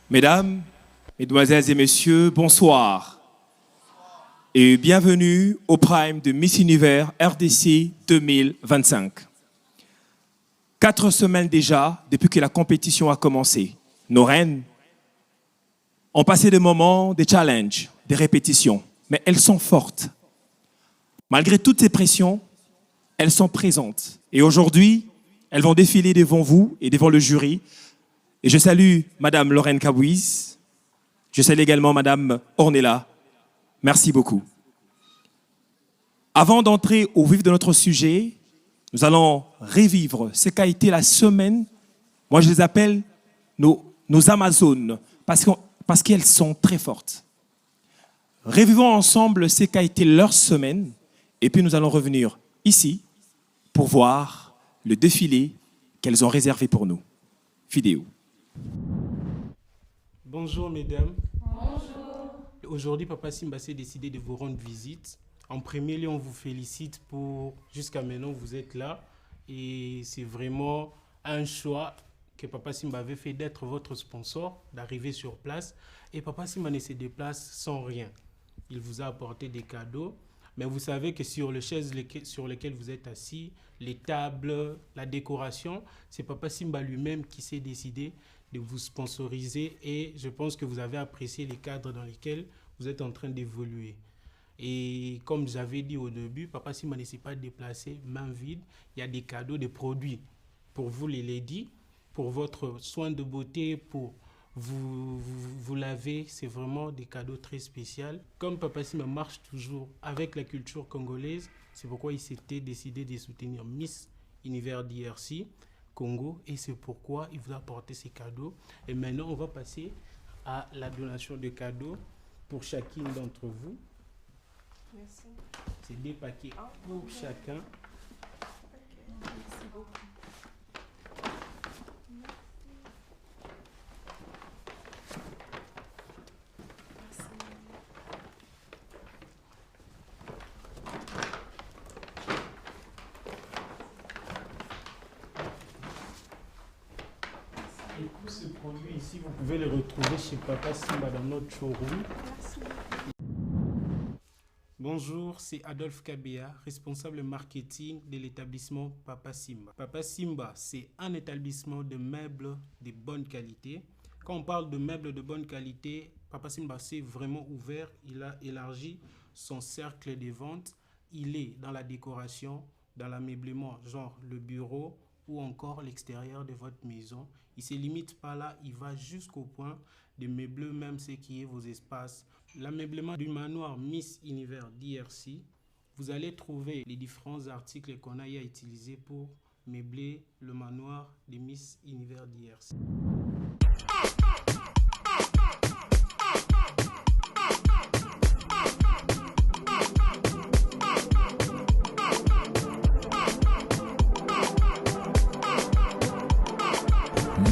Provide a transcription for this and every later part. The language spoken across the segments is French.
Mesdames, Mesdemoiselles et Messieurs, bonsoir. Et bienvenue au Prime de Miss Univers RDC 2025. 4 semaines déjà depuis que la compétition a commencé. Nos reines ont passé des moments, des challenges, des répétitions, mais elles sont fortes. Malgré toutes ces pressions, elles sont présentes. Et aujourd'hui, elles vont défiler devant vous et devant le jury. Et je salue Madame Lorraine Kabouis. Je salue également Madame Ornella. Merci beaucoup. Avant d'entrer au vif de notre sujet, nous allons revivre ce qu'a été la semaine. Moi, je les appelle nos Amazones parce qu'elles sont très fortes. Revivons ensemble ce qu'a été leur semaine et puis nous allons revenir ici pour voir le défilé qu'elles ont réservé pour nous. Vidéo. Bonjour mesdames. Bonjour. Aujourd'hui, Papa Simba s'est décidé de vous rendre visite. En premier lieu, on vous félicite pour, jusqu'à maintenant, vous êtes là. Et c'est vraiment un choix que Papa Simba avait fait d'être votre sponsor, d'arriver sur place. Et Papa Simba ne se déplace sans rien. Il vous a apporté des cadeaux. Mais vous savez que sur les chaises sur lesquelles vous êtes assis, les tables, la décoration, c'est Papa Simba lui-même qui s'est décidé de vous sponsoriser. Et je pense que vous avez apprécié les cadres dans lesquels vous êtes en train d'évoluer. Et comme j'avais dit au début, Papa Simba ne s'est pas déplacé main vide. Il y a des cadeaux, des produits pour vous les ladies, pour votre soin de beauté, pour vous laver. C'est vraiment des cadeaux très spéciaux. Comme Papa Simba marche toujours avec la culture congolaise, c'est pourquoi il s'était décidé de soutenir Miss Univers DRC Congo. Et c'est pourquoi il vous a apporté ces cadeaux. Et maintenant, on va passer à la donation de cadeaux pour chacune d'entre vous. Merci. C'est des paquets pour chacun. Merci beaucoup. Et tous ces produits ici, vous pouvez les retrouver chez Papa Simba dans notre showroom. Merci. Bonjour, c'est Adolphe Kabea, responsable marketing de l'établissement Papa Simba. Papa Simba, c'est un établissement de meubles de bonne qualité. Quand on parle de meubles de bonne qualité, Papa Simba s'est vraiment ouvert. Il a élargi son cercle de vente. Il est dans la décoration, dans l'ameublement, genre le bureau ou encore l'extérieur de votre maison. Il ne se limite pas là, il va jusqu'au point de meubler même ce qui est vos espaces. L'ameublement du manoir Miss Univers DRC, vous allez trouver les différents articles qu'on a utilisés pour meubler le manoir de Miss Univers DRC.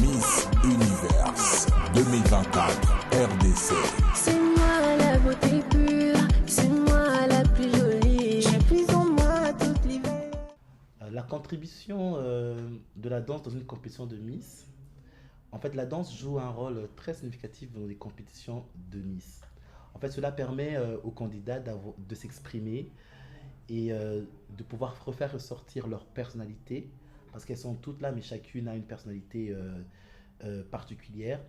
Miss Univers 2024 RDC. C'est moi la beauté pure, c'est moi la plus jolie. J'ai pris en moi toute l'hiver. La contribution de la danse dans une compétition de Miss. En fait, la danse joue un rôle très significatif dans les compétitions de Miss. En fait, cela permet aux candidats de s'exprimer et de pouvoir refaire ressortir leur personnalité, parce qu'elles sont toutes là, mais chacune a une personnalité particulière.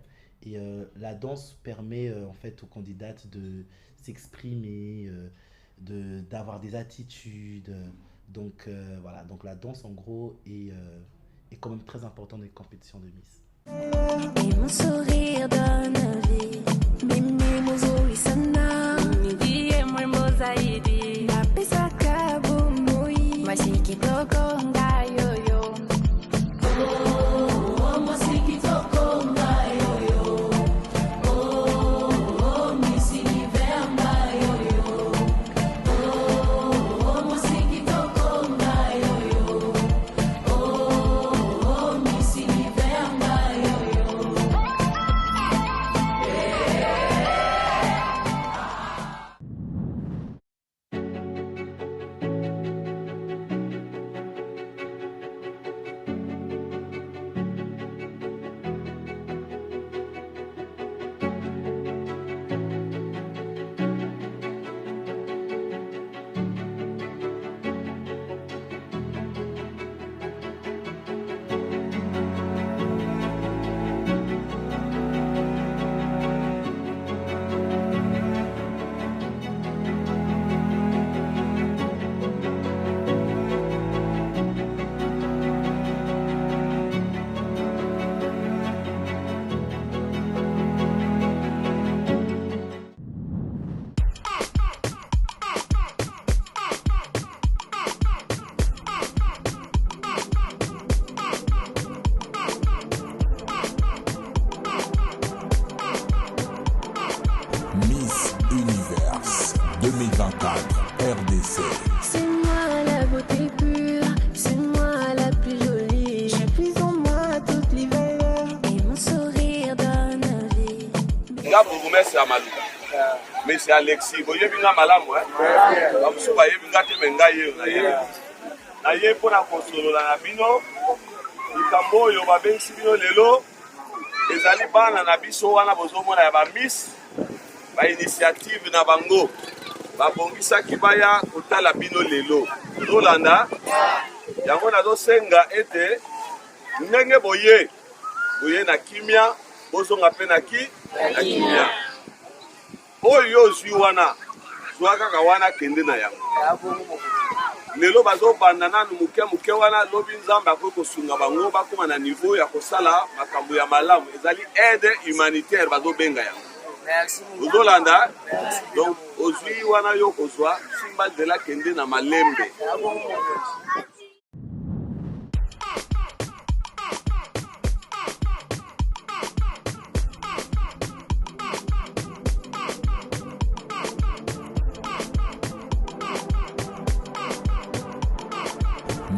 Et la danse permet en fait aux candidates de s'exprimer, d'avoir des attitudes. Donc voilà, donc la danse en gros est quand même très importante dans les compétitions de Miss. Et mon sourire donne vie. Mimi mozo isana. Midi e mwembo zaidi. La pesa kabu mui. Masiki toko nga yo yo. Oh, masiki toko nga yo yo. Oh, Miss Univers nga yo yo. Oh, masiki toko nga yo yo. Oh, Miss Univers nga yo yo. nga bourgmestre ya Maluka. Monsieur Alexis, boyebi nga malamu bamusu bayebi nga te me nga ye na ye mpona kosolola na bino likambo oyo babengisi bino lelo ezali bana na biso wana bozomona ya bamiss bainitiative na bango babongisaki baya kotala bino lelo tozolanda yango nazosenga ete ndenge boye na kimia bozonga mpe na kimia oyo ozwi wana zwa kaka wana kende na yango lelo bazobanda nanu muke wana lobi nzambe akoki kosunga bango bakoma na niveau ya kosala makambo ya malamu ezali aide humanitaire bazobenga yango ozolanda donc ozwi wana yo kozwa simba nzela kende na malembe.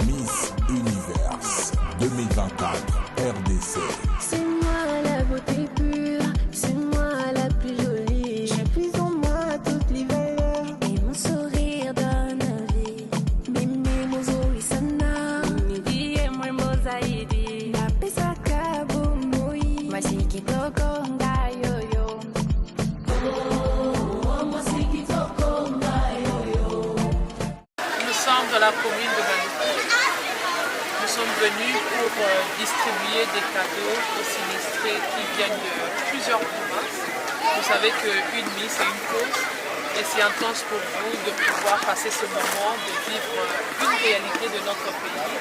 Miss Univers 2024 RDC. C'est moi la beauté pure, c'est moi la plus jolie. J'ai plus en moi toutes les valeurs et mon sourire donne vie. Mimi muzuri sana, nidie mwembo zaidi. Napesa kabumui, masiki toko ngayoyo. Oh, masiki toko ngayoyo. Nous sommes dans la commune de Maluku. Nous sommes venus pour distribuer des cadeaux aux sinistrés qui viennent de plusieurs provinces. Vous savez qu'une Miss c'est une cause et c'est intense pour vous de pouvoir passer ce moment, de vivre une réalité de notre pays.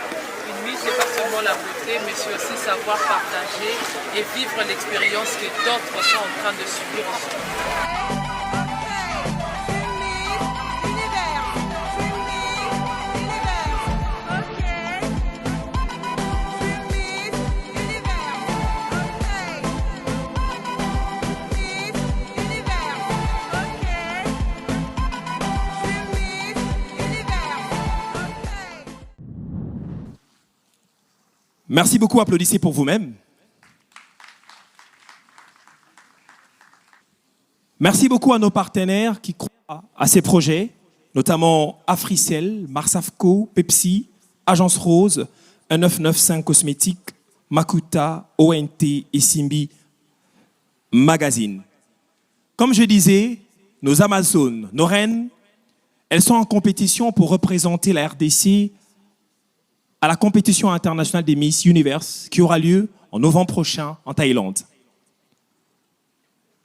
Une Miss, c'est pas seulement la beauté, mais c'est aussi savoir partager et vivre l'expérience que d'autres sont en train de subir en ce moment. Merci beaucoup, applaudissez pour vous-même. Merci beaucoup à nos partenaires qui croient à ces projets, notamment Africell, Marsafco, Pepsi, Agence Rose, 1995 Cosmétiques, Makuta, ONT et Simbi Magazine. Comme je disais, nos Amazones, nos reines, elles sont en compétition pour représenter la RDC à la compétition internationale des Miss Universe qui aura lieu en novembre prochain en Thaïlande.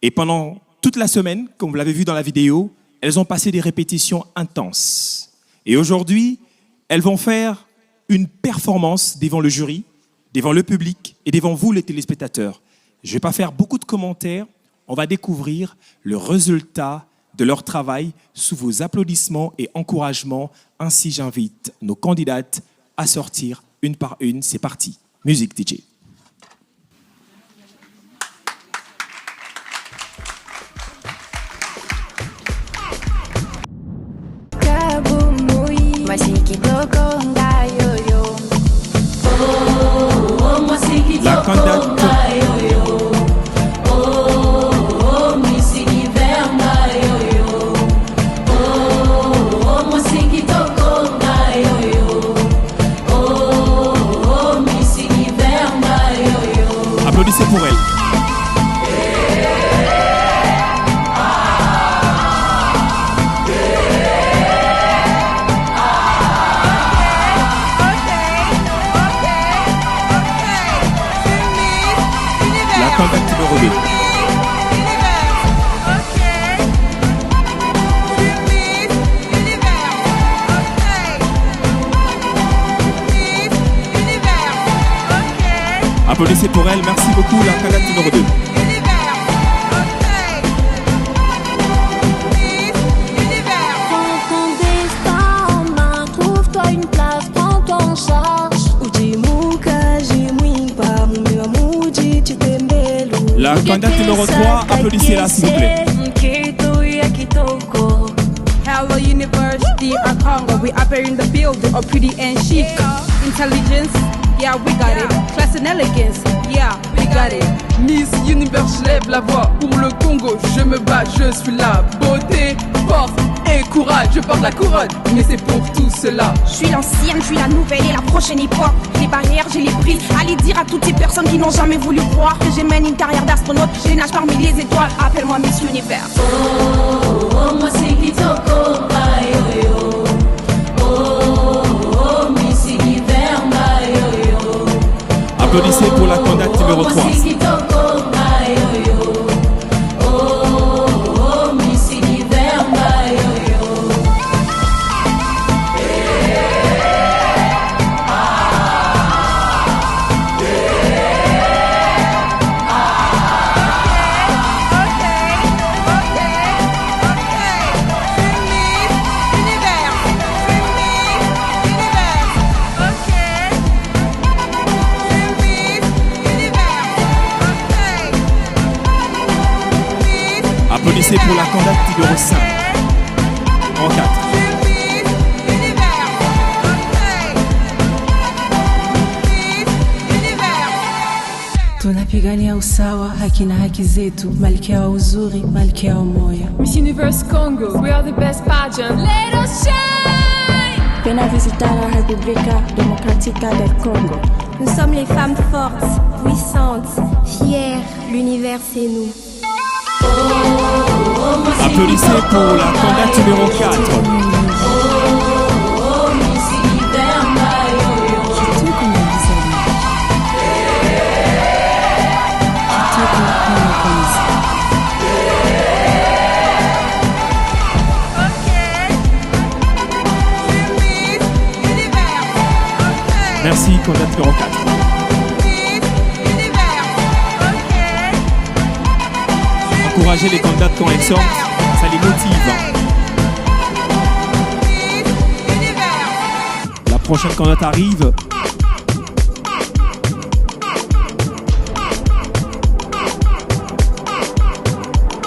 Et pendant toute la semaine, comme vous l'avez vu dans la vidéo, elles ont passé des répétitions intenses. Et aujourd'hui, elles vont faire une performance devant le jury, devant le public et devant vous les téléspectateurs. Je ne vais pas faire beaucoup de commentaires, on va découvrir le résultat de leur travail sous vos applaudissements et encouragements. Ainsi, j'invite nos candidates à sortir une par une. C'est parti. Musique DJ. La candidate applaudissez pour elle. La candidate numéro 2. Applaudissez pour elle, merci beaucoup, la candidate numéro 2. Prends ton destin en main, trouve-toi une place, prends-toi en charge. La candidate numéro 3, applaudissez-la s'il vous plaît. Hello University of Congo, we up here in the building, all pretty and chic. Intelligence, yeah we got it. Class and elegance, yeah we got got it. Miss Univers, je lève la voix. Pour le Congo, je me bats, je suis la beauté, force et courage. Je porte la couronne, mais c'est pour tout cela. Je suis l'ancienne, je suis la nouvelle et la prochaine époque. Les barrières, j'ai les prises. Allez dire à toutes ces personnes qui n'ont jamais voulu croire que j'ai mené une carrière d'astronaute. Je nage parmi les étoiles, appelle-moi Miss Univers. Oh, moi c'est Kitoko, yo. Oh, Miss Univers, yo. Applaudissez pour la candidate numéro 3. Applaudissez pour la candidate numéro 5. En 4. Tunapigania usawa, haki na haki zetu, malkia wa uzuri, malkia wa moyo. Miss Universe Congo, we are the best pageant. Let us shine! Pena visitar la República Democrática del Congo. Nous sommes les femmes fortes, puissantes, fières. L'univers c'est nous. Applaudissez pour la candidate numéro 4. Merci, candidate numéro 4. Encouragez les candidates quand elles sortent, ça les motive. La prochaine candidate arrive.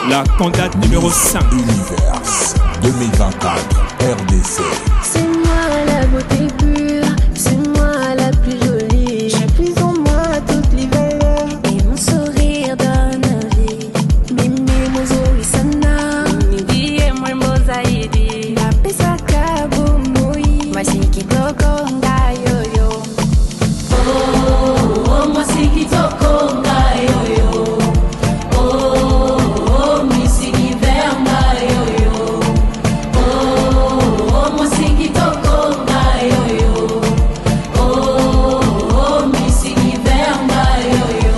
La candidate numéro 5. Univers 2024 RDC. C'est moi la beauté pure, c'est moi la plus jolie. J'ai pris en moi toutes les valeurs et mon sourire donne vie. Mimi muzuri sana, ndiye mrembo zaidi. La pesa kabumui, masiki toko ngayoyo. Oh, moi c'est Kitoko, yo. Oh, Miss Univers, yo. Oh, moi c'est Kitoko, yo. Oh, Miss Univers, yo.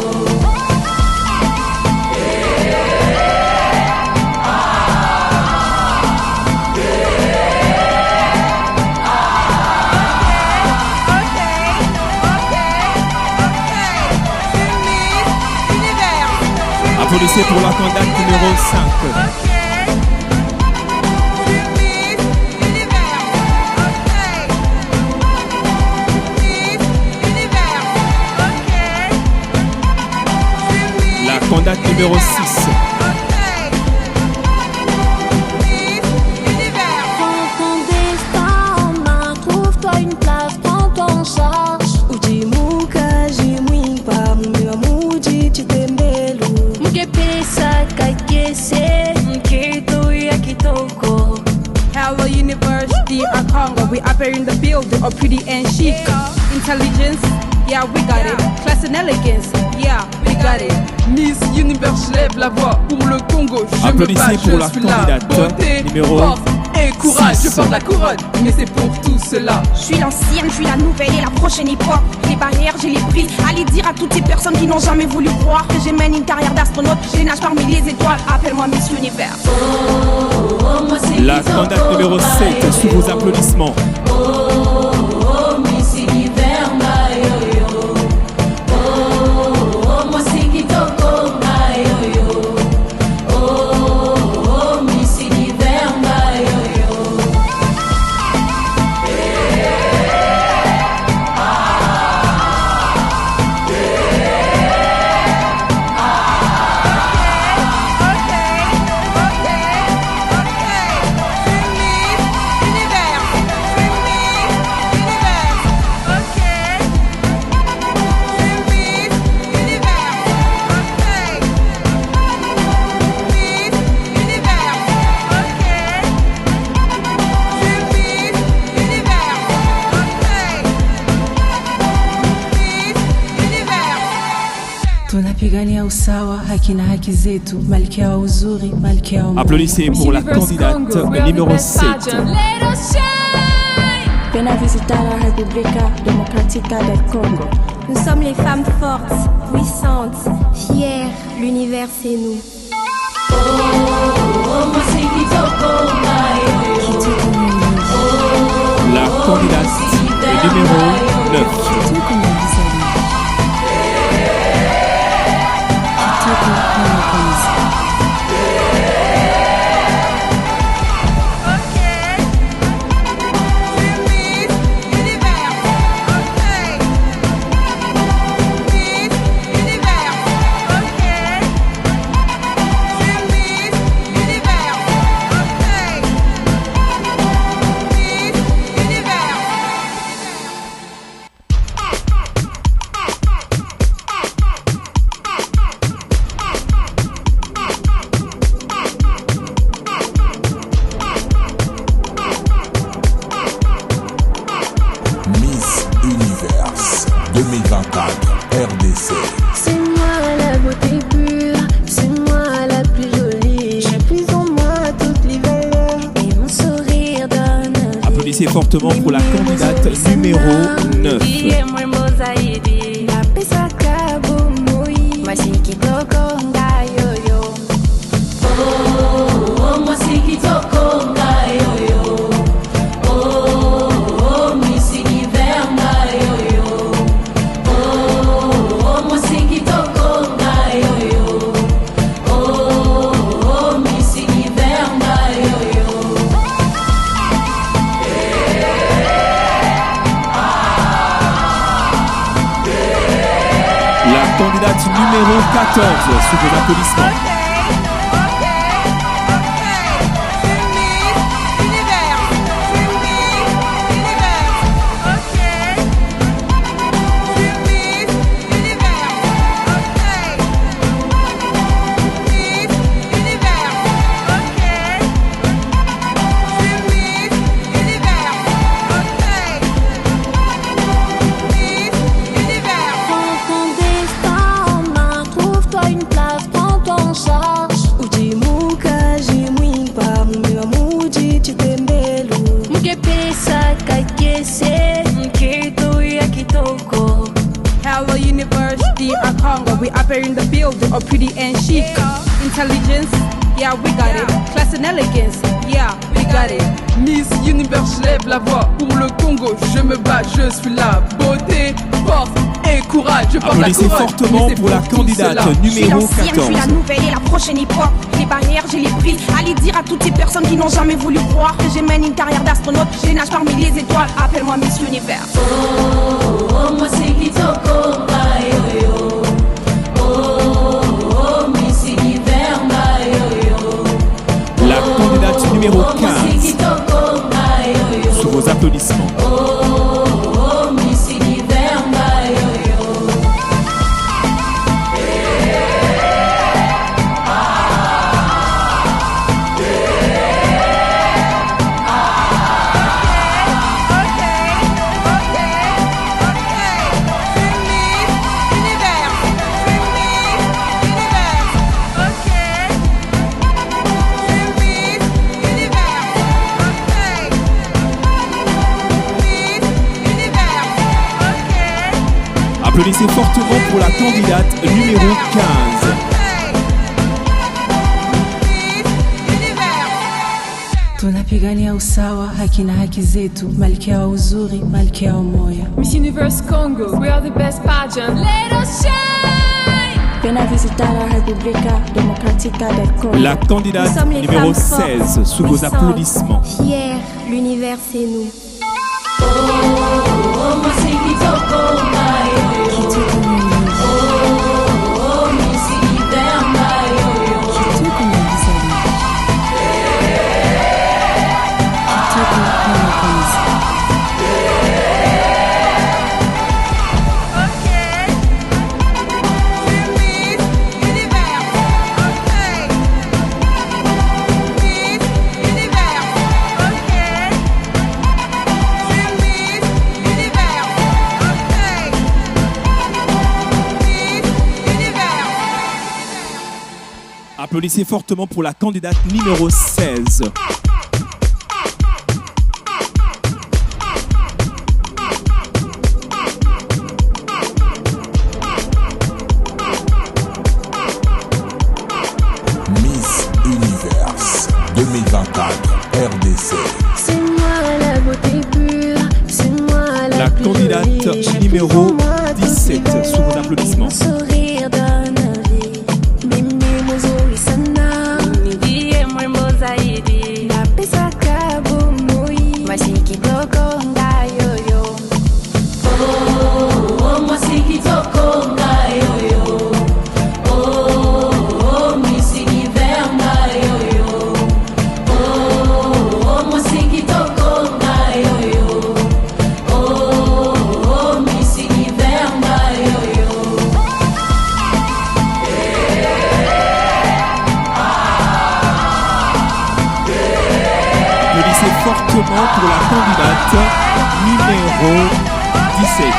Applaudissez pour la candidate numéro 5. La candidate numéro 6. Prends ton destin en main, trouve-toi une place, prends-toi en charge. Ujimuka, jimwimpa, mume wa muji, chitembelu. Mukepesa, kaikese, mketo ya kitoko. Hello University of Congo, we up here in the building, all pretty and chic. Intelligence, yeah we got it. Class and elegance, yeah we got it. Miss Universe, je lève la voix. Pour le Congo, je me Applaudissez bats, pour je la suis la candidate beauté, numéro force et courage. 6. Je porte la couronne, mais c'est pour tout cela. Je suis l'ancienne, je suis la nouvelle et la prochaine époque. Les barrières, j'ai les prises. Allez dire à toutes ces personnes qui n'ont jamais voulu croire que j'ai mené une carrière d'astronaute. Je nage parmi les étoiles, appelle-moi Miss Univers. Oh, moi c'est La candidate numéro 7, sous vos applaudissements. Oh, Miss Univers, yo. Oh, moi c'est Kitoko, yo. Oh, Miss Univers, yo. Tunapigania usawa, haki na haki zetu, malkia wa uzuri, malkia wa Applaudissez pour la candidate numéro 7. Ven a visitar la República Democrática del Congo. Nous sommes les femmes fortes, puissantes, fières. L'univers c'est nous. La candidate numéro 9. Miss Univers 2024 RDC. C'est moi la beauté pure, c'est moi la plus jolie. J'ai pris en moi toutes les valeurs et mon sourire donne vie. Applaudissez fortement pour la candidate numéro 9. Candidate numéro 14, sous vos applaudissements. Hello University of Congo, we up here in the building, all pretty and chic. Intelligence, yeah we got it. Class and elegance, yeah we got it. Miss Univers, je lève la voix pour le Congo, je me bats, je suis là. Beauté, force et courage, je porte la Applaudissez couronne. fortement pour la candidate numéro 14. Je suis la nouvelle et la prochaine époque. Les barrières, j'ai les prises. Allez dire à toutes ces personnes qui n'ont jamais voulu croire que j'ai mené une carrière d'astronaute. Je nage parmi les étoiles. Appelle-moi Miss Univers. Oh, moi c'est Kitoko, my yo-yo. Oh, Miss Univers, my yo-yo. La candidate numéro 15. Kitoko, my yo-yo. Sous vos applaudissements. Oh, Miss Univers, my yo-yo. Applaudissez fortement pour la candidate numéro 15. Tunapigania usawa, haki na haki zetu, malkia wa uzuri, malkia wa moyo. Miss Universe Congo, we are the best pageant. Let us shine! Ven a visitar la República Democrática del Congo. La candidate Nous sommes les numéro femmes 16, fortes, sous vos puissantes, applaudissements. Fières, l'univers c'est nous. Oh, moi c'est Kitoko, my yo-yo. Oh, Miss Univers, my yo-yo. Applaudissez fortement pour la candidate numéro 16. Miss Univers 2024 RDC. C'est moi la beauté pure, c'est moi La candidate numéro 17 sous vos applaudissements. Sourire donne vie. Mimi muzuri sana. Ndiye mrembo zaidi. Na pesa kabumui. Mashiki toko ngayoyo. Oh, mwasiki toko ngayoyo. Oh, Miss Univers ngayoyo. Oh, mwasiki toko ngayoyo. Oh, Miss Univers ngayoyo. Applaudissez fortement pour la candidate numéro 17.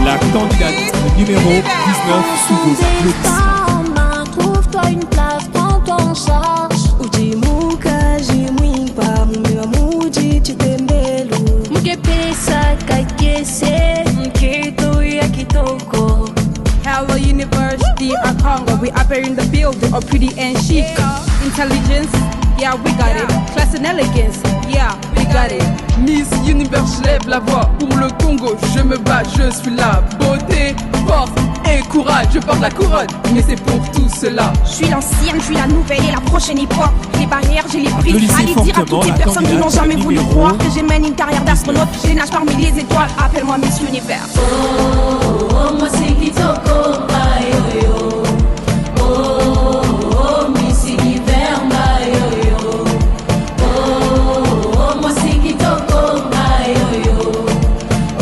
La candidate numéro 19 sous vos applaudissements. Trouve-toi une place, prends-toi en charge. Ujimuka jimwimpa mume wa muji chitembelu. Mkepesa kakese mketo ya kitoko. Hello University of Congo, we up here in the building, all pretty and chic. Intelligence, yeah we got it. Class and elegance, yeah we got it. Miss Univers, je lève la voix pour le Congo, je me bats, je suis là. Beauté, force et courage, je porte la couronne, mais c'est pour tout cela. Je suis l'ancienne, je suis la nouvelle et la prochaine époque. Les barrières, j'ai les prises. Applaudissez Allez dire à toutes fortement ces la personnes qui n'ont candidate jamais voulu numéro croire que je mène une carrière d'astronaute. Je nage parmi les étoiles, appelle-moi Miss Univers. Oh, mwasiki toko ngayoyo. Oh, Miss Univers ngayoyo. Oh, mwasiki toko ngayoyo.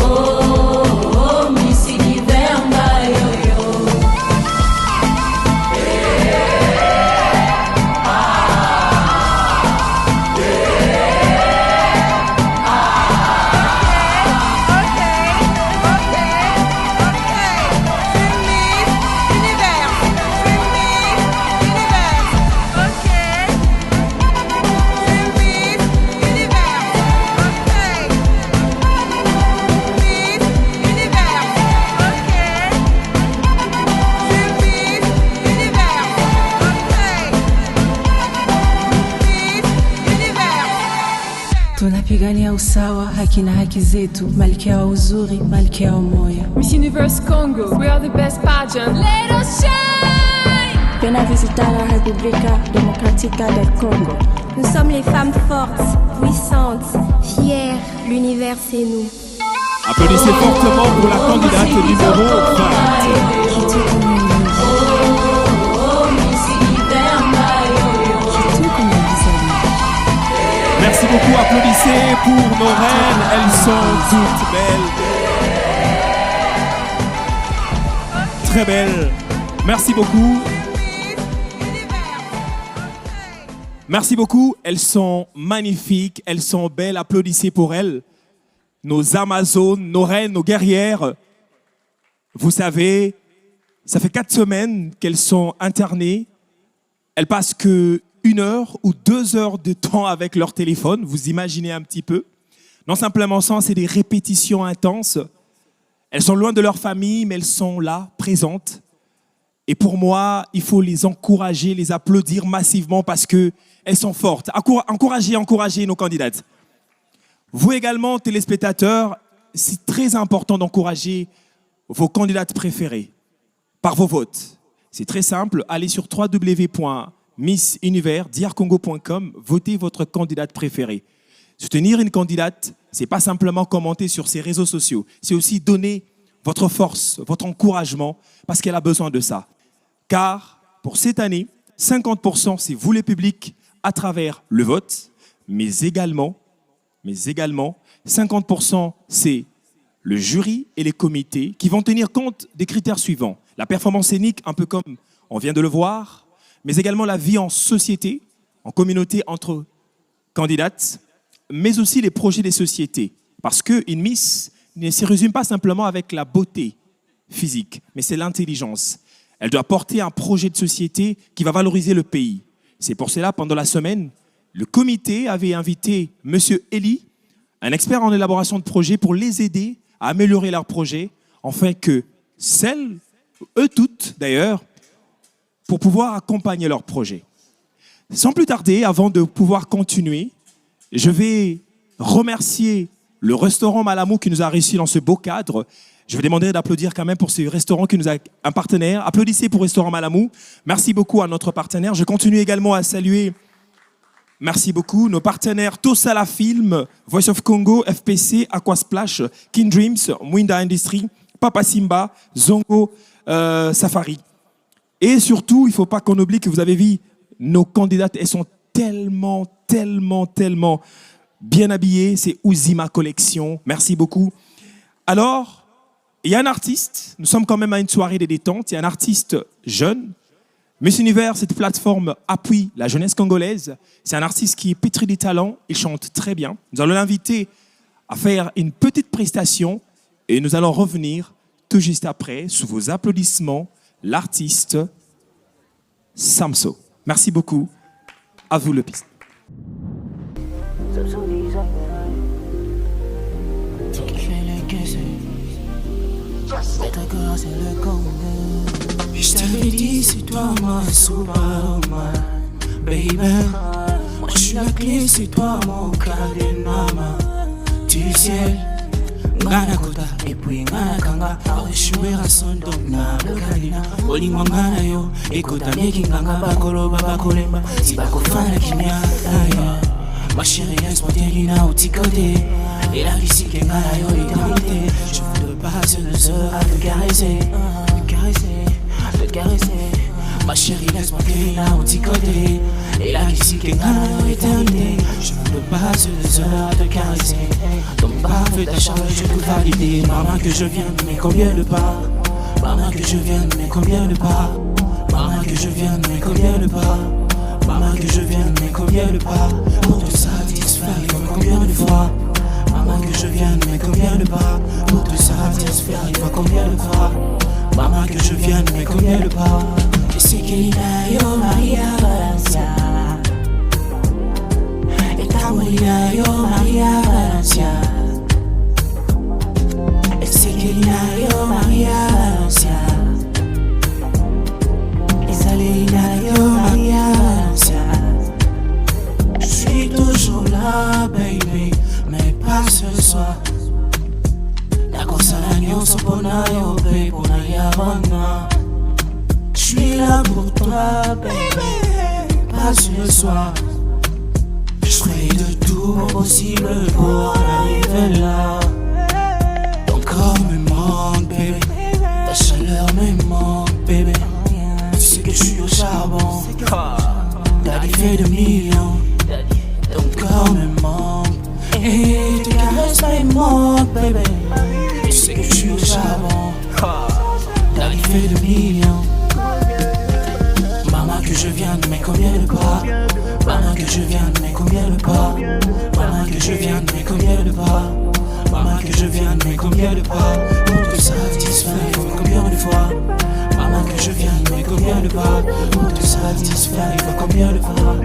Oh, Miss Univers ngayoyo. Tunapigania usawa, haki na haki zetu, malkia wa uzuri, malkia wa moyo. Miss Universe Congo, we are the best pageant. Let us shine! Viens visiter la République démocratique del Congo. Nous sommes les femmes fortes, puissantes, fières. L'univers c'est nous. Applaudissez fortement pour la candidate numéro 20. Merci beaucoup, applaudissez pour nos reines, elles sont toutes belles. Très belles. Merci beaucoup. Merci beaucoup, elles sont magnifiques, elles sont belles, applaudissez pour elles. Nos Amazones, nos reines, nos guerrières. Vous savez, ça fait 4 semaines qu'elles sont internées. Elles passent que 1 heure ou 2 heures de temps avec leur téléphone, vous imaginez un petit peu. Non simplement ça, c'est des répétitions intenses. Elles sont loin de leur famille, mais elles sont là, présentes. Et pour moi, il faut les encourager, les applaudir massivement parce qu'elles sont fortes. Encouragez nos candidates. Vous également, téléspectateurs, c'est très important d'encourager vos candidates préférées par vos votes. C'est très simple, allez sur www.missunivers.drcongo.com, votez votre candidate préférée. Soutenir une candidate, ce n'est pas simplement commenter sur ses réseaux sociaux, c'est aussi donner votre force, votre encouragement, parce qu'elle a besoin de ça. Car pour cette année, 50% c'est vous les publics à travers le vote, mais également 50% c'est le jury et les comités qui vont tenir compte des critères suivants. La performance scénique, un peu comme on vient de le voir, mais également la vie en société, en communauté entre candidates, mais aussi les projets des sociétés. Parce qu'une Miss ne se résume pas simplement avec la beauté physique, mais c'est l'intelligence. Elle doit porter un projet de société qui va valoriser le pays. C'est pour cela, pendant la semaine, le comité avait invité M. Eli, un expert en élaboration de projets, pour les aider à améliorer leurs projets, afin que celles, eux toutes d'ailleurs, pour pouvoir accompagner leurs projets. Sans plus tarder, avant de pouvoir continuer, je vais remercier le restaurant Malamou qui nous a réussi dans ce beau cadre. Je vais demander d'applaudir quand même pour ce restaurant qui nous a un partenaire. Applaudissez pour Restaurant Malamou. Merci beaucoup à notre partenaire. Je continue également à saluer, merci beaucoup, nos partenaires Tosala Film, Voice of Congo, FPC, Aquasplash, King Dreams, Mwinda Industry, Papa Simba, Zongo, Safari. Et surtout, il ne faut pas qu'on oublie que vous avez vu nos candidates, elles sont tellement bien habillées. C'est Ouzima Collection. Merci beaucoup. Alors, il y a un artiste, nous sommes quand même à une soirée de détente, il y a un artiste jeune. Miss Univers, cette plateforme appuie la jeunesse congolaise. C'est un artiste qui est pétri de talent, il chante très bien. Nous allons l'inviter à faire une petite prestation et nous allons revenir tout juste après, sous vos applaudissements, l'artiste Samso. Merci beaucoup. À vous le piste. Je t'avais dit, c'est toi, moi, Superman, baby. Moi, je suis la clé, c'est toi, mon cadenama. Tu sais, Ngana Kota, et puis Ngana Kanga. Aouéchoué à son don, na Blokadina. Oling Ngana yo, et Kota Neki Nganga, Bakolo, Babakolemba. Si Bakofana Kimia, ma chérie, Espontelina, au Ticoté. Et la vie, si Kengana yo, l'éternité. Je voudrais passer 2 heures à te caresser, te caresser. Ma chérie, laisse-moi là au petit côté. Et là, ici, qu'est-ce qu'on éternité. Je ne veux pas passer 2 heures à te caresser. Ton pas fait ta charge, je peux valider. Maman que je viens, mais combien de pas. Maman que je viens, mais combien de pas. Maman que je viens, mais combien de pas. Maman que je viens, mais combien de pas. Pour te satisfaire, il faut combien de fois. Maman que je viens, mais combien de pas. Pour te satisfaire, il faut combien de fois. Maman que je vienne, mais combien de pas. Et c'est Kelina, yo Maria Valencia. Et Tamolina, yo Maria Valencia. Et c'est Kelina, yo Maria Valencia. Et Zalina, yo Maria Valencia. Je suis toujours là, baby, mais pas ce soir. Je suis là pour toi, baby, pas ce soir. Je ferai de tout possible pour arriver là. Ton corps me manque, baby, ta chaleur me manque, baby. Tu sais que je suis au charbon, t'as des faits de millions. Ton corps me manque et tes caresses me manquent, baby. Tu sais que je suis au charbon, t'as des faits de millions. Maman que je vienne, mais combien de pas. Maman que je vienne, mais combien de pas. Maman que je vienne, mais combien de pas. Maman que je vienne, mais combien de pas. Pour te satisfaire, il faut combien de fois. Maman que je vienne, mais combien de pas. Pour te satisfaire, il faut combien de fois.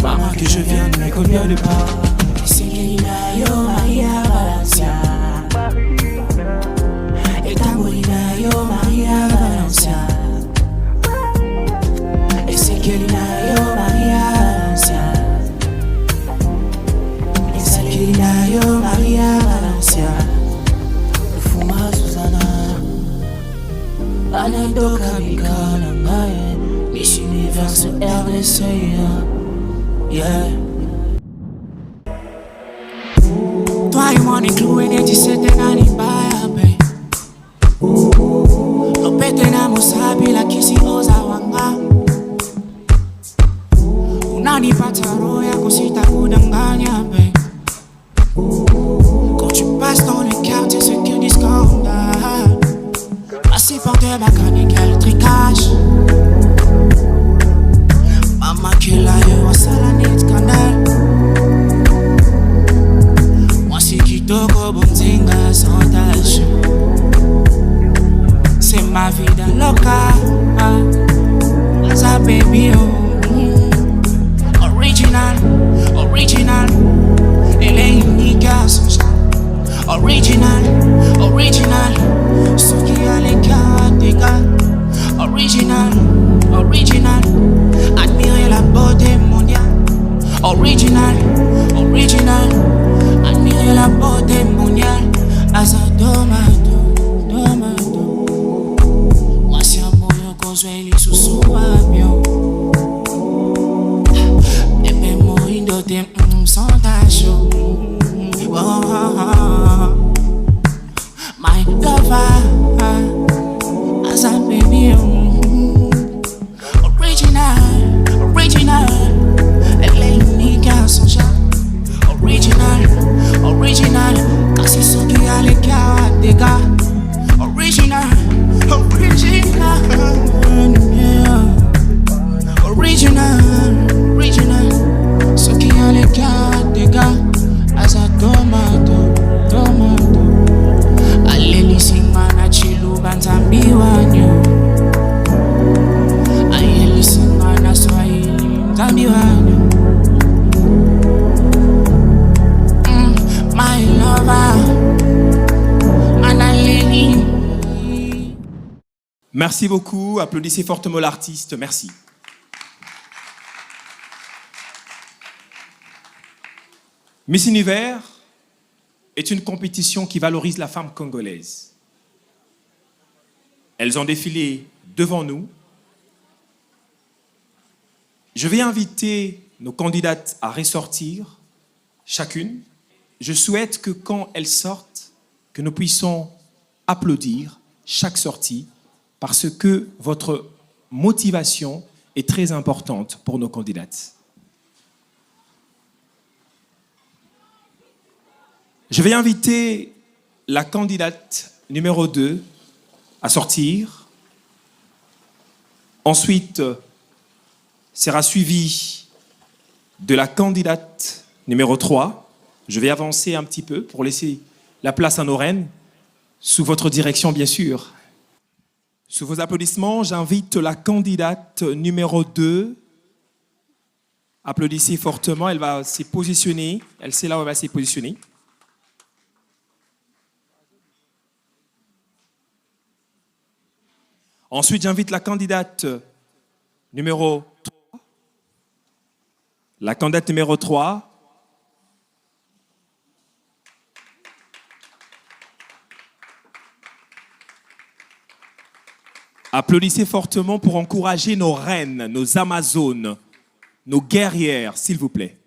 Maman que je vienne, mais combien de pas. Et c'est Kelina, yo Maria Valencia. Et Tamolina, yo Maria Valencia. Et c'est Kelina, yo Maria Valencia. Et c'est Kelina, yo Maria Valencia. Fuma Susana Anendo Kabikana Ngaye Miss Univers RDC, yeah. Toi et moi, on est cloués des 17 ans, ni baya, babe. Lopete na musabi la kisi oza wanga. Unanipata roho yako sitakudanganya, babe. Quand tu passes dans les quartiers, ceux qui disent Mzinga sans tâche. C'est ma vida loca. Asa baby original, original. Elle est unique à son genre. Original, original. Ce qui a les gars, des gars. Original, original. Admirer la beauté mondiale. Original, original. Admirer la beauté mondiale. Asa domato, domato. Moi c'est un bon cause il est sous son avion. Bébé mourir de tes sans tâche. My lover, as a baby, original, original. Elle est unique à son genre. Original, original. C'est ce qui a les gars, des gars. Original, original. Original, original. Ce qui a les gars, des gars. As a tomato, tomato. Aleli singana chilu banzambi wanyo. Aleli singana swahili banzambi wanyo. My lover, Manaleni. Merci beaucoup. Applaudissez fortement l'artiste. Merci. Miss Univers est une compétition qui valorise la femme congolaise. Elles ont défilé devant nous. Je vais inviter nos candidates à ressortir, chacune. Je souhaite que quand elles sortent, que nous puissions applaudir chaque sortie parce que votre motivation est très importante pour nos candidates. Je vais inviter la candidate numéro 2 à sortir. Ensuite, sera suivi de la candidate numéro 3. Je vais avancer un petit peu pour laisser la place à nos reines, sous votre direction bien sûr. Sous vos applaudissements, j'invite la candidate numéro 2. Applaudissez fortement, elle va se positionner. Elle sait là où elle va se positionner. Ensuite, j'invite la candidate numéro 3. La candidate numéro 3. Applaudissez fortement pour encourager nos reines, nos amazones, nos guerrières, s'il vous plaît.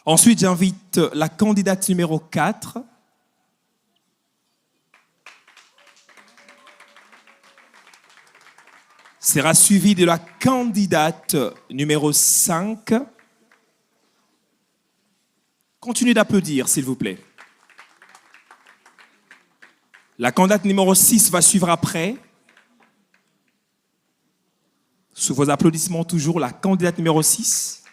Ensuite, j'invite la candidate numéro 4. Sera suivi de la candidate numéro 5. Continuez d'applaudir, s'il vous plaît. La candidate numéro 6 va suivre après. Sous vos applaudissements toujours, la candidate numéro 6.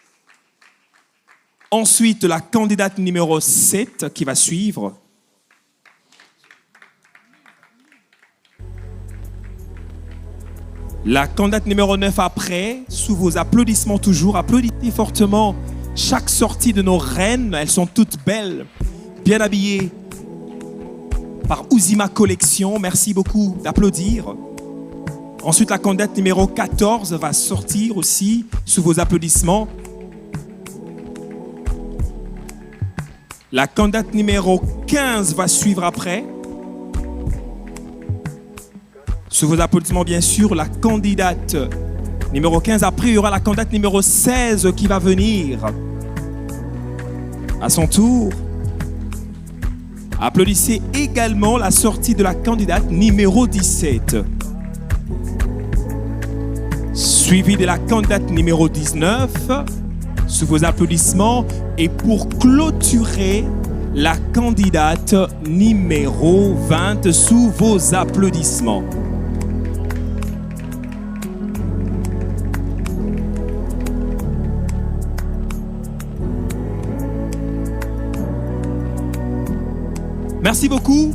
Ensuite, la candidate numéro 7 qui va suivre. La candidate numéro 9 après, sous vos applaudissements toujours, applaudissez fortement chaque sortie de nos reines. Elles sont toutes belles, bien habillées par Ouzima Collection. Merci beaucoup d'applaudir. Ensuite, la candidate numéro 14 va sortir aussi sous vos applaudissements. La candidate numéro 15 va suivre après. Sous vos applaudissements, bien sûr, la candidate numéro 15. Après, il y aura la candidate numéro 16 qui va venir. À son tour, applaudissez également la sortie de la candidate numéro 17. Suivi de la candidate numéro 19. Sous vos applaudissements. Et pour clôturer, la candidate numéro 20 sous vos applaudissements. Merci beaucoup.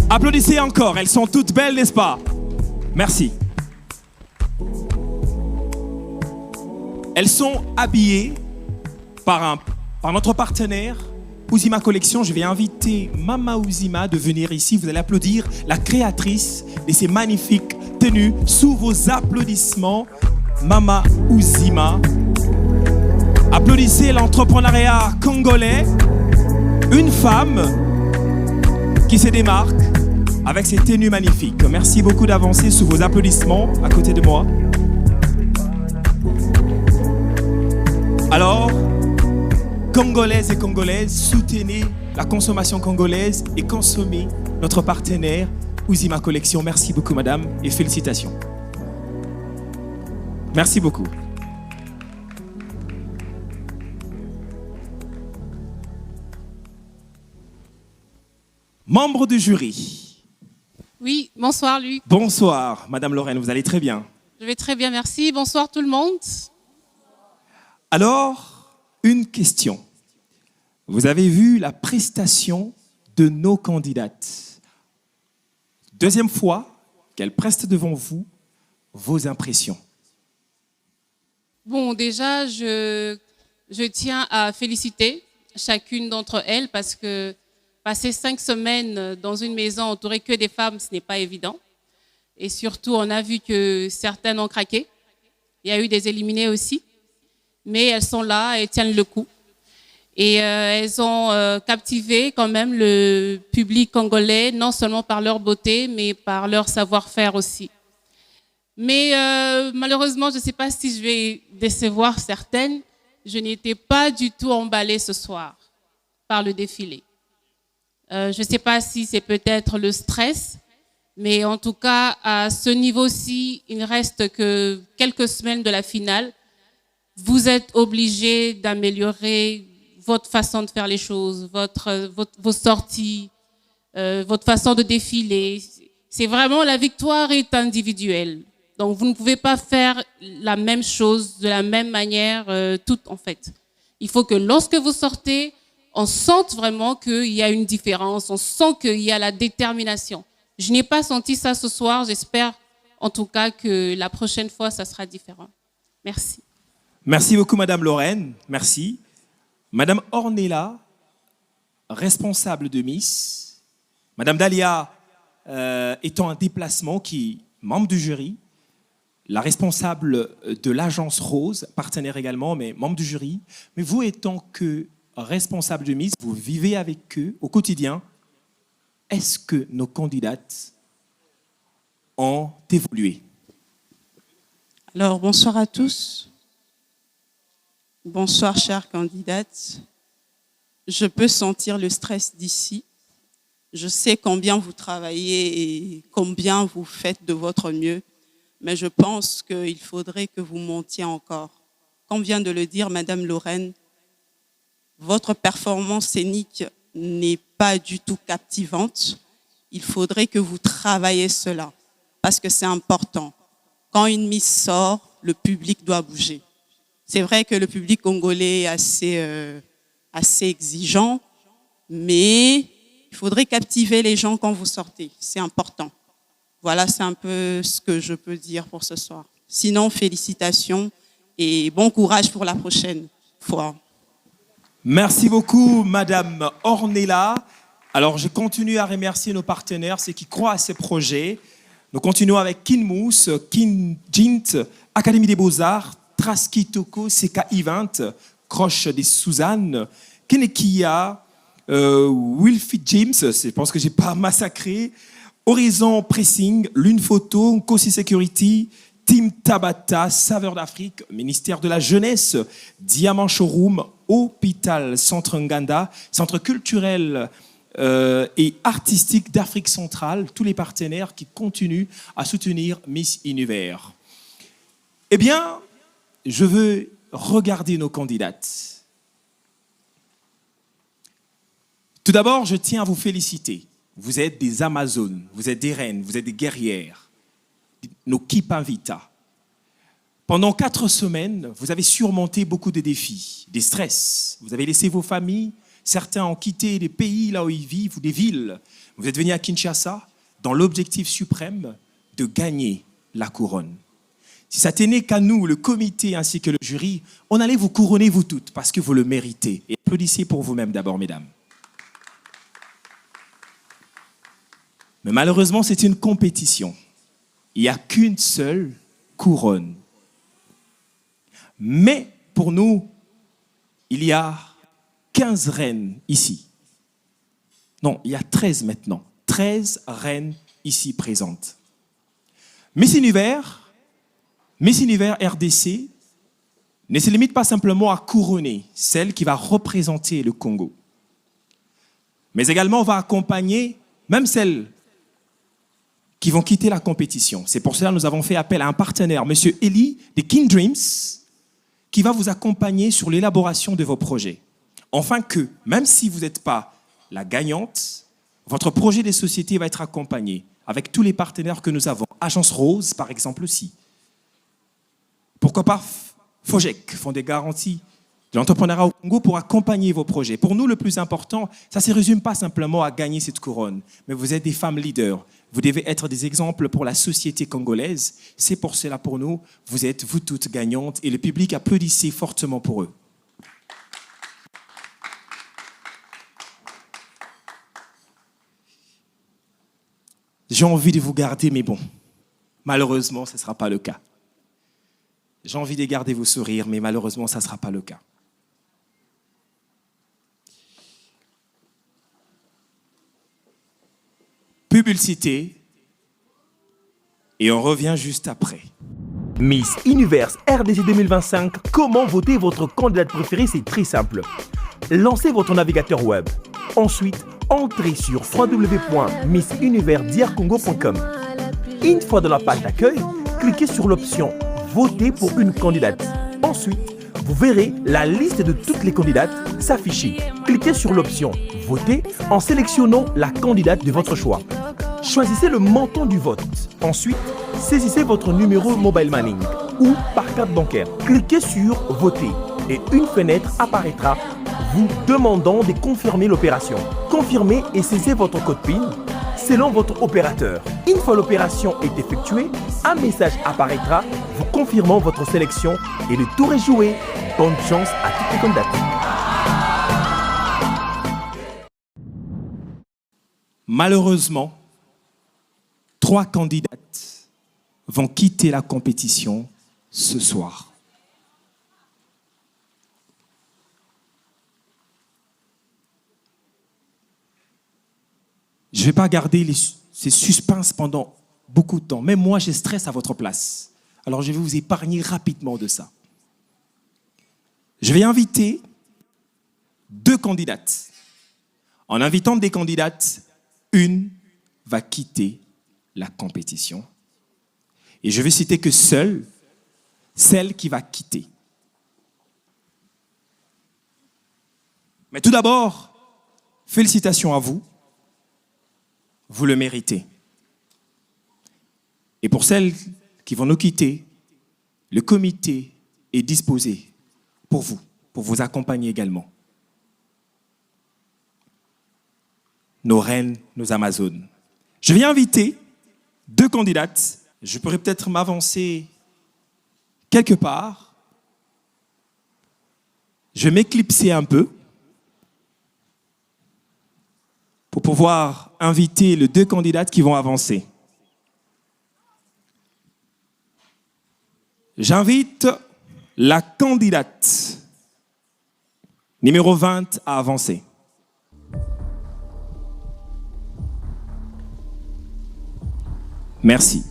Applaudissez encore, elles sont toutes belles, n'est-ce pas? Merci. Elles sont habillées par notre partenaire, Ouzima Collection. Je vais inviter Mama Ouzima de venir ici. Vous allez applaudir la créatrice de ces magnifiques tenues. Sous vos applaudissements, Mama Ouzima. Applaudissez l'entrepreneuriat congolais. Une femme qui se démarque avec ses tenues magnifiques. Merci beaucoup d'avancer sous vos applaudissements à côté de moi. Alors, Congolaises et Congolaises, soutenez la consommation congolaise et consommez notre partenaire Ouzima Collection. Merci beaucoup, madame, et félicitations. Merci beaucoup. Membre du jury. Oui, bonsoir Luc. Bonsoir, madame Lorraine, vous allez très bien? Je vais très bien, merci. Bonsoir tout le monde. Alors, une question. Vous avez vu la prestation de nos candidates. Deuxième fois qu'elles prestent devant vous vos impressions. Bon, déjà, je tiens à féliciter chacune d'entre elles parce que passer 5 semaines dans une maison entourée que des femmes, ce n'est pas évident. Et surtout, on a vu que certaines ont craqué. Il y a eu des éliminés aussi. Mais elles sont là et tiennent le coup. Et elles ont captivé quand même le public congolais, non seulement par leur beauté, mais par leur savoir-faire aussi. Mais malheureusement, je ne sais pas si je vais décevoir certaines. Je n'étais pas du tout emballée ce soir par le défilé. Je ne sais pas si c'est peut-être le stress, mais en tout cas, à ce niveau-ci, il ne reste que quelques semaines de la finale. Vous êtes obligés d'améliorer votre façon de faire les choses, vos sorties, votre façon de défiler. C'est vraiment, la victoire est individuelle. Donc, vous ne pouvez pas faire la même chose de la même manière, toutes en fait. Il faut que lorsque vous sortez, on sente vraiment qu'il y a une différence, on sent qu'il y a la détermination. Je n'ai pas senti ça ce soir, j'espère en tout cas que la prochaine fois, ça sera différent. Merci. Merci beaucoup, madame Lorraine, merci. Madame Ornella, responsable de Miss. Madame Dalia, étant en déplacement, qui est membre du jury. La responsable de l'agence Rose, partenaire également, mais membre du jury. Mais vous étant que responsable de Miss, vous vivez avec eux au quotidien. Est-ce que nos candidates ont évolué? Alors, bonsoir à tous. Bonsoir, chères candidates. Je peux sentir le stress d'ici. Je sais combien vous travaillez et combien vous faites de votre mieux. Mais je pense qu'il faudrait que vous montiez encore. Comme vient de le dire Madame Lorraine, votre performance scénique n'est pas du tout captivante. Il faudrait que vous travailliez cela, parce que c'est important. Quand une Miss sort, le public doit bouger. C'est vrai que le public congolais est assez exigeant, mais il faudrait captiver les gens quand vous sortez. C'est important. Voilà, c'est un peu ce que je peux dire pour ce soir. Sinon, félicitations et bon courage pour la prochaine fois. Merci beaucoup, madame Ornella. Alors, je continue à remercier nos partenaires, ceux qui croient à ces projets. Nous continuons avec Kinmous, Kinjint, Académie des Beaux-Arts, Traski Toko, CK Event, Croche des Suzanne, Kenekia, Wilfried James, je pense que je n'ai pas massacré, Horizon Pressing, Lune Photo, Kosi Security, Team Tabata, Saveur d'Afrique, Ministère de la Jeunesse, Diamant Showroom, Hôpital Centre Nganda, Centre culturel et artistique d'Afrique centrale, tous les partenaires qui continuent à soutenir Miss Univers. Eh bien, je veux regarder nos candidates. Tout d'abord, je tiens à vous féliciter. Vous êtes des Amazones, vous êtes des reines, vous êtes des guerrières, nos Kipa Vita. Pendant 4 semaines, vous avez surmonté beaucoup de défis, des stress. Vous avez laissé vos familles Certains ont quitté les pays là où ils vivent ou des villes. Vous êtes venus à Kinshasa dans l'objectif suprême de gagner la couronne. Si ça tenait qu'à nous, le comité ainsi que le jury, on allait vous couronner vous toutes parce que vous le méritez. Et applaudissez pour vous-même d'abord, mesdames. Mais malheureusement, c'est une compétition. Il n'y a qu'une seule couronne. Mais pour nous, il y a 15 reines ici. Non, il y a 13 maintenant. 13 reines ici présentes. Miss Univers RDC ne se limite pas simplement à couronner celle qui va représenter le Congo, mais également va accompagner même celles qui vont quitter la compétition. C'est pour cela que nous avons fait appel à un partenaire, M. Eli de King Dreams, qui va vous accompagner sur l'élaboration de vos projets. Afin que, même si vous n'êtes pas la gagnante, votre projet de société va être accompagné avec tous les partenaires que nous avons. Agence Rose, par exemple, aussi. Pourquoi pas FOGEC, Fonds des garanties de l'entrepreneuriat au Congo, pour accompagner vos projets. Pour nous, le plus important, ça ne se résume pas simplement à gagner cette couronne, mais vous êtes des femmes leaders. Vous devez être des exemples pour la société congolaise. C'est pour cela, pour nous, vous êtes, vous toutes, gagnantes, et le public applaudissez fortement pour eux. J'ai envie de vous garder, mais bon, malheureusement, ce ne sera pas le cas. J'ai envie de garder vos sourires, mais malheureusement, ça ne sera pas le cas. Publicité, et on revient juste après. Miss Univers RDC 2025, comment voter votre candidate préférée? C'est très simple. Lancez votre navigateur web. Ensuite, entrez sur www.missuniversdrcongo.com. Une fois dans la page d'accueil, cliquez sur l'option « Voter pour une candidate ». Ensuite, vous verrez la liste de toutes les candidates s'afficher. Cliquez sur l'option « Voter » en sélectionnant la candidate de votre choix. Choisissez le montant du vote. Ensuite, saisissez votre numéro mobile money ou par carte bancaire. Cliquez sur « Voter » et une fenêtre apparaîtra vous demandant de confirmer l'opération. Confirmez et saisissez votre code PIN selon votre opérateur. Une fois l'opération est effectuée, un message apparaîtra vous confirmant votre sélection et le tour est joué. Bonne chance à toutes les candidates. Malheureusement, 3 candidates vont quitter la compétition ce soir. Je ne vais pas garder ces suspens pendant beaucoup de temps. Même moi, je stresse à votre place. Alors, je vais vous épargner rapidement de ça. Je vais inviter 2 candidates. En invitant des candidates, une va quitter la compétition. Et je vais citer que seule celle qui va quitter. Mais tout d'abord, félicitations à vous. Vous le méritez. Et pour celles qui vont nous quitter, le comité est disposé pour vous accompagner également. Nos reines, nos Amazones. Je vais inviter 2 candidates. Je pourrais peut-être m'avancer quelque part. Je vais m'éclipser un peu pour pouvoir inviter les 2 candidates qui vont avancer. J'invite la candidate numéro 20 à avancer. Merci.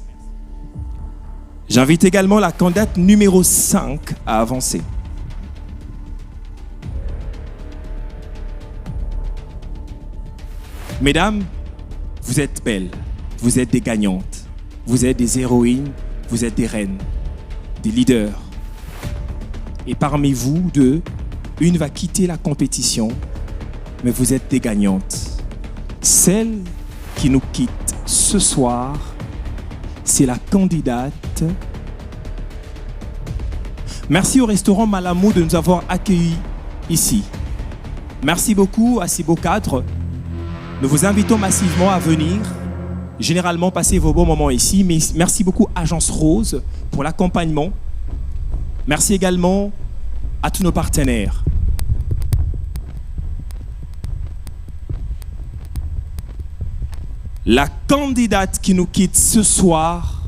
J'invite également la candidate numéro 5 à avancer. Mesdames, vous êtes belles, vous êtes des gagnantes, vous êtes des héroïnes, vous êtes des reines, des leaders. Et parmi vous 2, une va quitter la compétition, mais vous êtes des gagnantes. Celle qui nous quitte ce soir, c'est la candidate. Merci au restaurant Malamou de nous avoir accueillis ici. Merci beaucoup à ces beaux cadres. Nous vous invitons massivement à venir, généralement passer vos beaux moments ici. Mais merci beaucoup Agence Rose pour l'accompagnement. Merci également à tous nos partenaires. La candidate qui nous quitte ce soir,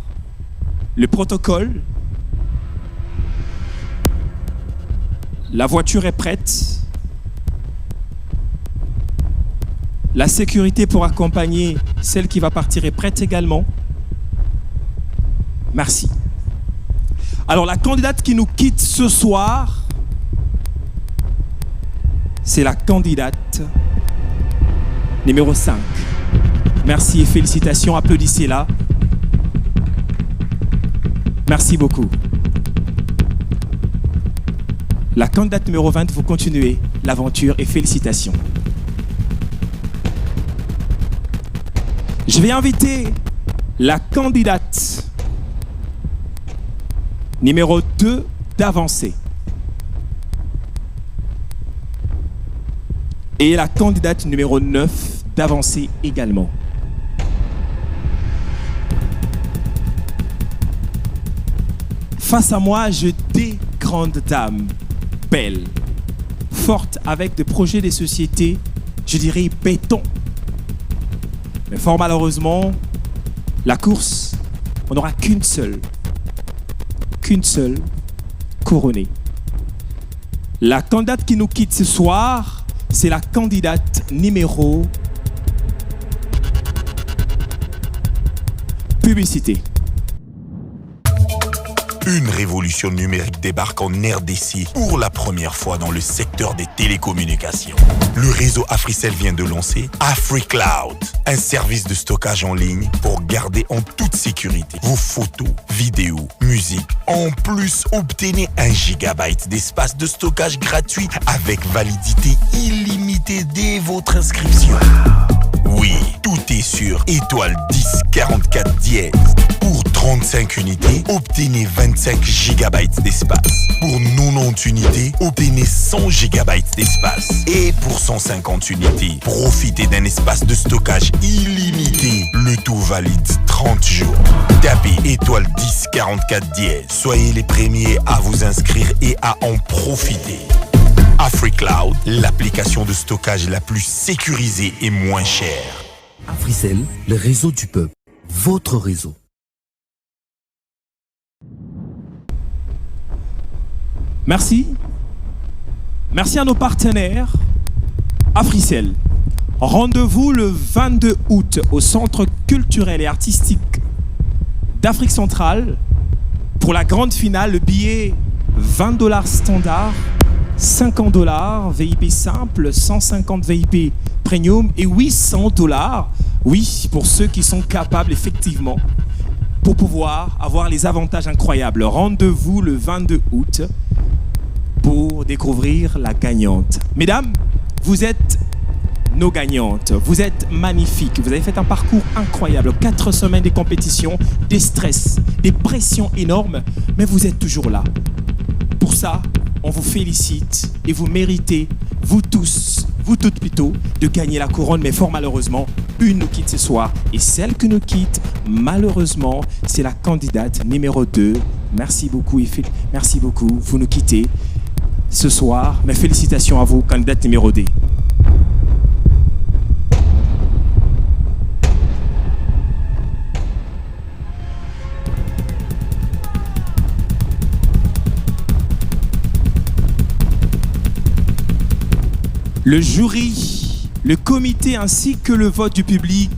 le protocole, la voiture est prête, la sécurité pour accompagner celle qui va partir est prête également. Merci. Alors la candidate qui nous quitte ce soir, c'est la candidate numéro 5. Merci et félicitations, applaudissez-la. Merci beaucoup. La candidate numéro 20, vous continuez l'aventure et félicitations. Je vais inviter la candidate numéro 2 d'avancer. Et la candidate numéro 9 d'avancer également. Face à moi, j'ai des grandes dames, belles, fortes, avec des projets de société, je dirais béton. Mais fort malheureusement, la course, on n'aura qu'une seule couronnée. La candidate qui nous quitte ce soir, c'est la candidate numéro... Publicité. Une révolution numérique débarque en RDC pour la première fois dans le secteur des télécommunications. Le réseau Africell vient de lancer AfriCloud, un service de stockage en ligne pour garder en toute sécurité vos photos, vidéos, musique. En plus, obtenez 1 gigabyte d'espace de stockage gratuit avec validité illimitée dès votre inscription. Oui, tout est sur étoile 10 44 dièse. Pour 35 unités, obtenez 25 gigabytes d'espace. Pour 90 unités, obtenez 100 gigabytes d'espace. Et pour 150 unités, profitez d'un espace de stockage illimité. Le tout valide 30 jours. Tapez étoile 10 44 dièse. Soyez les premiers à vous inscrire et à en profiter. AfriCloud, l'application de stockage la plus sécurisée et moins chère. Africell, le réseau du peuple. Votre réseau. Merci. Merci à nos partenaires. Africell. Rendez-vous le 22 août au Centre culturel et artistique d'Afrique centrale pour la grande finale. Le billet $20 standard, $50 VIP simple, 150 VIP premium et $800. Oui, pour ceux qui sont capables effectivement pour pouvoir avoir les avantages incroyables. Rendez-vous le 22 août pour découvrir la gagnante. Mesdames, vous êtes nos gagnantes. Vous êtes magnifiques. Vous avez fait un parcours incroyable. 4 semaines de compétition, des stress, des pressions énormes, mais vous êtes toujours là. Pour ça, on vous félicite et vous méritez, vous tous, vous toutes plutôt, de gagner la couronne. Mais fort malheureusement, une nous quitte ce soir. Et celle qui nous quitte, malheureusement, c'est la candidate numéro 2. Merci beaucoup, merci beaucoup. Vous nous quittez ce soir. Mais félicitations à vous, candidate numéro 2. Le jury, le comité ainsi que le vote du public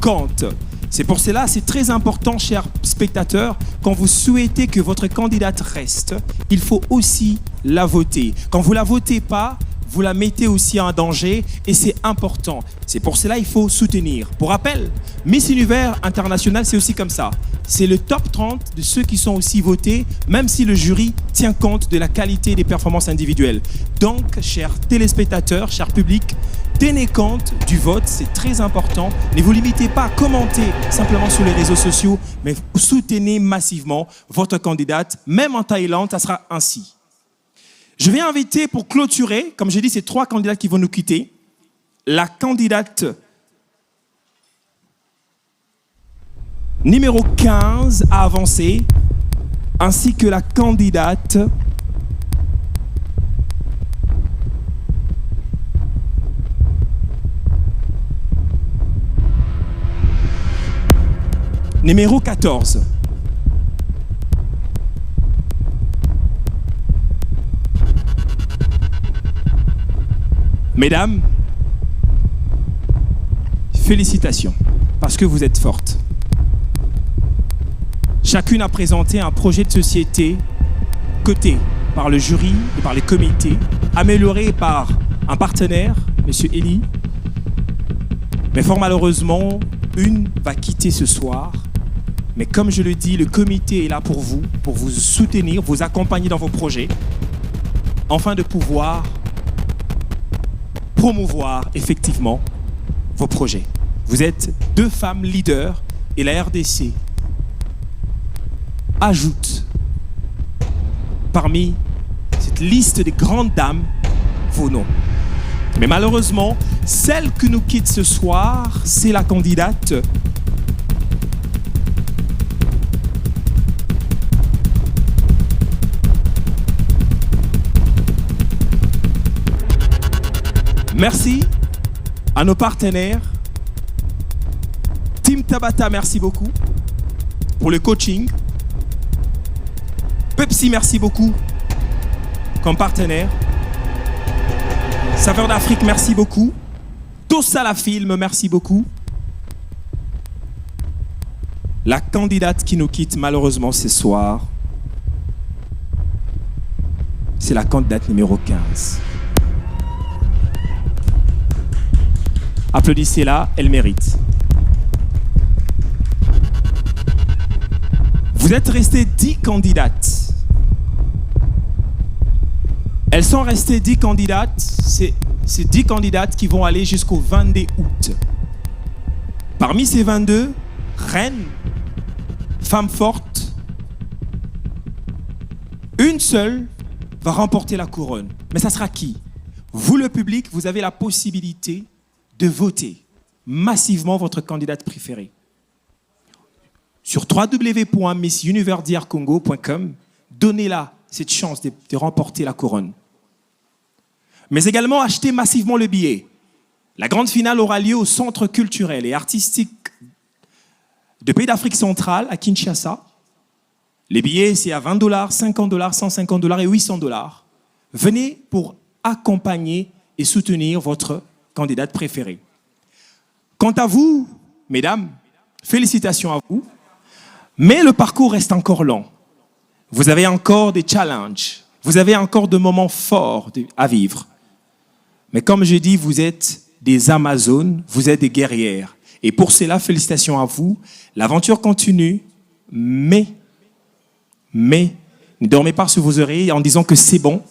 comptent. C'est pour cela, c'est très important, chers spectateurs, quand vous souhaitez que votre candidate reste, il faut aussi la voter. Quand vous ne la votez pas, vous la mettez aussi en danger et c'est important. C'est pour cela qu'il faut soutenir. Pour rappel, Miss Univers International, c'est aussi comme ça. C'est le top 30 de ceux qui sont aussi votés, même si le jury tient compte de la qualité des performances individuelles. Donc, chers téléspectateurs, chers publics, tenez compte du vote, c'est très important. Ne vous limitez pas à commenter simplement sur les réseaux sociaux, mais soutenez massivement votre candidate. Même en Thaïlande, ça sera ainsi. Je vais inviter pour clôturer, comme j'ai dit, ces 3 candidats qui vont nous quitter, la candidate numéro 15 à avancer, ainsi que la candidate numéro 14. Mesdames, félicitations, parce que vous êtes fortes. Chacune a présenté un projet de société coté par le jury et par les comités, amélioré par un partenaire, M. Elie. Mais fort malheureusement, une va quitter ce soir. Mais comme je le dis, le comité est là pour vous soutenir, vous accompagner dans vos projets, afin de pouvoir promouvoir effectivement vos projets. Vous êtes 2 femmes leaders et la RDC ajoute parmi cette liste des grandes dames vos noms. Mais malheureusement, celle qui nous quitte ce soir, c'est la candidate Merci à nos partenaires. Team Tabata, merci beaucoup pour le coaching. Pepsi, merci beaucoup comme partenaire. Saveur d'Afrique, merci beaucoup. Tossa la Film, merci beaucoup. La candidate qui nous quitte malheureusement ce soir, c'est la candidate numéro 15. Applaudissez-la, elle mérite. Vous êtes restés 10 candidates. Elles sont restées 10 candidates. C'est 10 candidates qui vont aller jusqu'au 22 août. Parmi ces 22, reines, femmes fortes, une seule va remporter la couronne. Mais ça sera qui? Vous, le public, vous avez la possibilité de voter massivement votre candidate préférée. Sur www.missuniversdrcongo.com, donnez-la cette chance de remporter la couronne. Mais également, achetez massivement le billet. La grande finale aura lieu au Centre culturel et artistique de Pays d'Afrique centrale, à Kinshasa. Les billets, c'est à $20, $50, $150 et $800. Venez pour accompagner et soutenir votre candidate préférée. Quant à vous, mesdames, félicitations à vous. Mais le parcours reste encore long. Vous avez encore des challenges. Vous avez encore de moments forts à vivre. Mais comme je dis, vous êtes des Amazones, vous êtes des guerrières. Et pour cela, félicitations à vous. L'aventure continue, mais ne dormez pas sur vos oreilles en disant que c'est bon.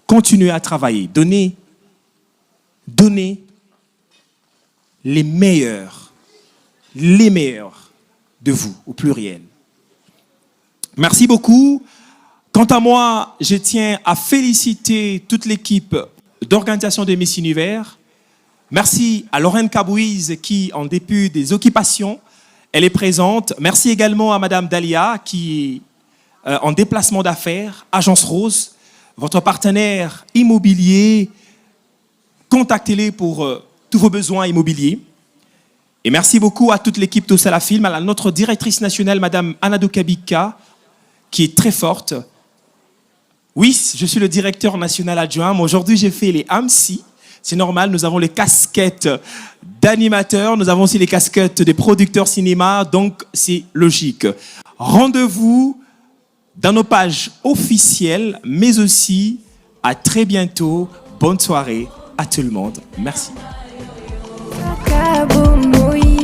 Continuez à travailler. Donnez les meilleurs de vous, au pluriel. Merci beaucoup. Quant à moi, je tiens à féliciter toute l'équipe d'organisation de Miss Univers. Merci à Lorraine Cabouise qui, en dépit des occupations, elle est présente. Merci également à Madame Dalia qui est en déplacement d'affaires, Agence Rose, votre partenaire immobilier. Contactez-les pour tous vos besoins immobiliers. Et merci beaucoup à toute l'équipe Tossa la Film, à notre directrice nationale, Madame Anadou Kabika, qui est très forte. Oui, je suis le directeur national adjoint, mais aujourd'hui j'ai fait les AMSI. C'est normal, nous avons les casquettes d'animateurs, nous avons aussi les casquettes des producteurs cinéma, donc c'est logique. Rendez-vous dans nos pages officielles, mais aussi à très bientôt. Bonne soirée à tout le monde. Merci.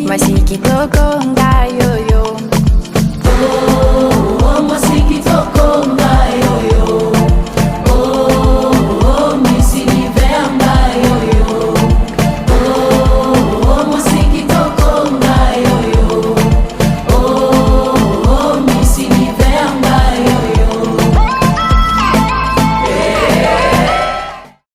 Masikitoko ngayoyo. Oh, masikitoko ngayoyo.